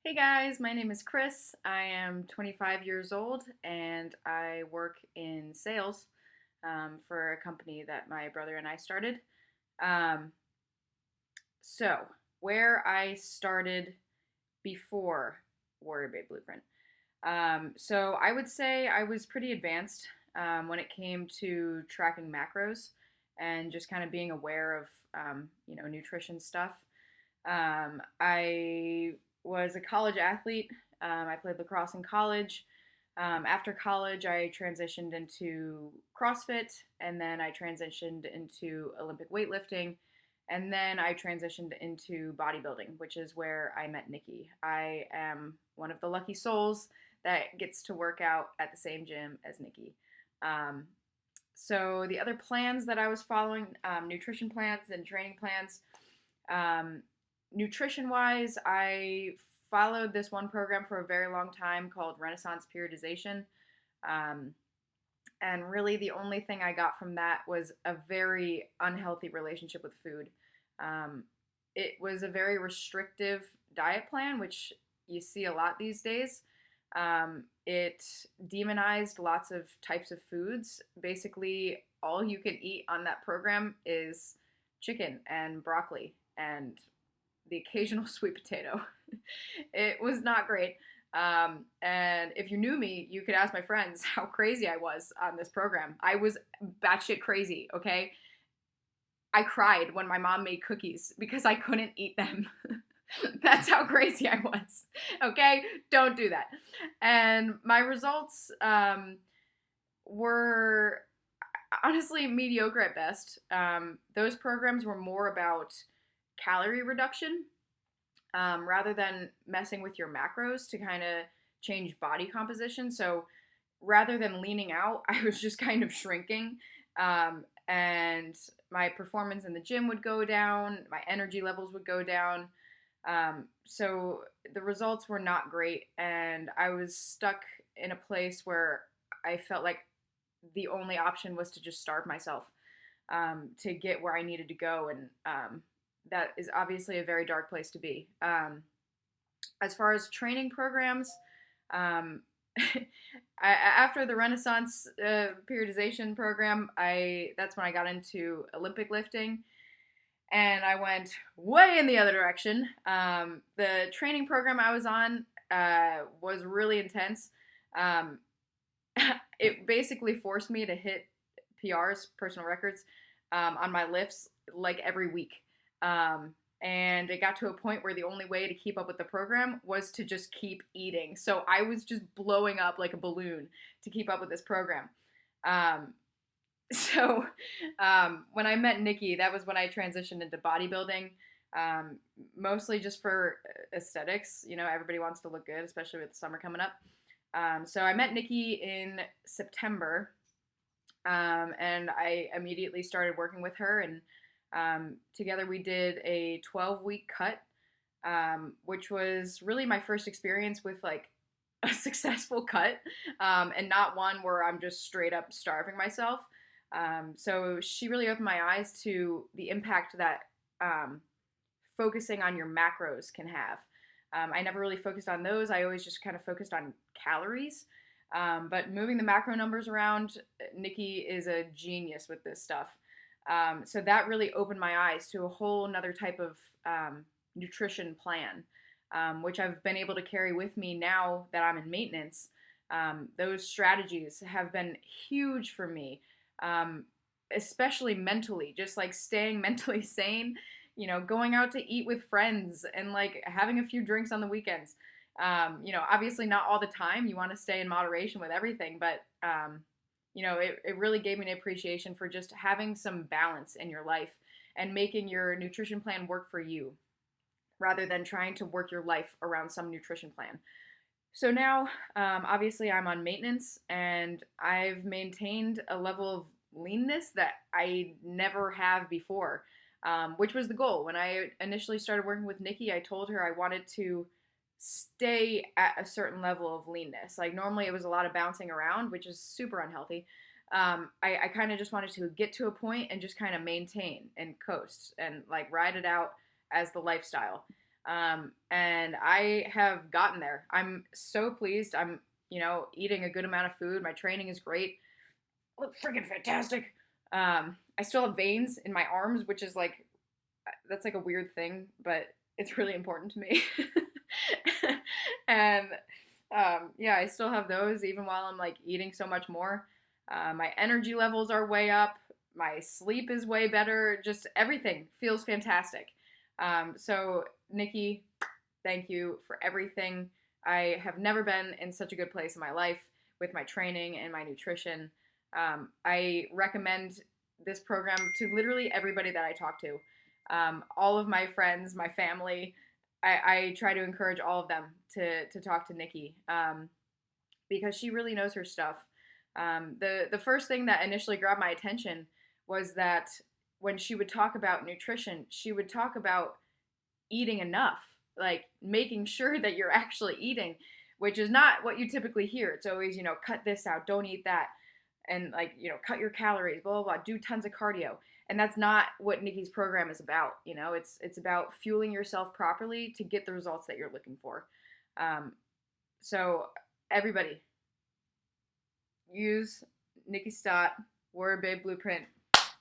Hey guys, my name is Kris. I am 25 years old and I work in sales for a company that my brother and I started. Um, so, where I started before WarriorBabe Blueprint. So, I would say I was pretty advanced when it came to tracking macros and just kind of being aware of, nutrition stuff. I was a college athlete. I played lacrosse in college. After college, I transitioned into CrossFit, and then I transitioned into Olympic weightlifting, and then I transitioned into bodybuilding, which is where I met Nikki. I am one of the lucky souls that gets to work out at the same gym as Nikki. Um, so the other plans that I was following, nutrition plans and training plans, um, nutrition wise, I followed this one program for a very long time called Renaissance Periodization. Um, and really, the only thing I got from that was a very unhealthy relationship with food. Um, it was a very restrictive diet plan, which you see a lot these days. It demonized lots of types of foods. Basically, all you can eat on that program is chicken and broccoli and the occasional sweet potato. It was not great. And if you knew me, you could ask my friends how crazy I was on this program. I was batshit crazy, okay? I cried when my mom made cookies because I couldn't eat them. That's how crazy I was, okay? Don't do that. And my results were honestly mediocre at best. Those programs were more about calorie reduction rather than messing with your macros to kind of change body composition. So rather than leaning out, I was just kind of shrinking. And my performance in the gym would go down, my energy levels would go down. So the results were not great, and I was stuck in a place where I felt like the only option was to just starve myself to get where I needed to go. And that is obviously a very dark place to be. As far as training programs, um, after the Renaissance periodization program, that's when I got into Olympic lifting, and I went way in the other direction. The training program I was on was really intense. Um, it basically forced me to hit PRs, personal records, on my lifts like every week. And it got to a point where the only way to keep up with the program was to just keep eating. So I was just blowing up like a balloon to keep up with this program. Um, so when I met Nikki, that was when I transitioned into bodybuilding, mostly just for aesthetics. You know, everybody wants to look good, especially with the summer coming up. So I met Nikki in September, and I immediately started working with her, and together we did a 12-week cut, which was really my first experience with like a successful cut, and not one where I'm just straight up starving myself. So she really opened my eyes to the impact that focusing on your macros can have. I never really focused on those. I always just kind of focused on calories. But moving the macro numbers around, Nikki is a genius with this stuff. So that really opened my eyes to a whole nother type of nutrition plan, which I've been able to carry with me now that I'm in maintenance. Those strategies have been huge for me, especially mentally, just like staying mentally sane, going out to eat with friends and like having a few drinks on the weekends. Obviously not all the time. You want to stay in moderation with everything, but it really gave me an appreciation for just having some balance in your life and making your nutrition plan work for you rather than trying to work your life around some nutrition plan. So now, obviously, I'm on maintenance and I've maintained a level of leanness that I never have before, which was the goal. When I initially started working with Nikki, I told her I wanted to stay at a certain level of leanness. Like normally it was a lot of bouncing around, which is super unhealthy. I kind of just wanted to get to a point and just kind of maintain and coast and like ride it out as the lifestyle. And I have gotten there. I'm so pleased. I'm, eating a good amount of food. My training is great. I look freaking fantastic. I still have veins in my arms, which is like, that's like a weird thing, but it's really important to me. And yeah, I still have those even while I'm like eating so much more. My energy levels are way up. My sleep is way better. Just everything feels fantastic. So, Nikki, thank you for everything. I have never been in such a good place in my life with my training and my nutrition. I recommend this program to literally everybody that I talk to. All of my friends, my family, I try to encourage all of them to talk to Nikki, because she really knows her stuff. The first thing that initially grabbed my attention was that when she would talk about nutrition, she would talk about eating enough, like making sure that you're actually eating, which is not what you typically hear. It's always, cut this out, don't eat that, and like, cut your calories, blah blah blah, do tons of cardio. And that's not what Nikki's program is about. It's about fueling yourself properly to get the results that you're looking for. So everybody, use Nikki Stott WarriorBabe Blueprint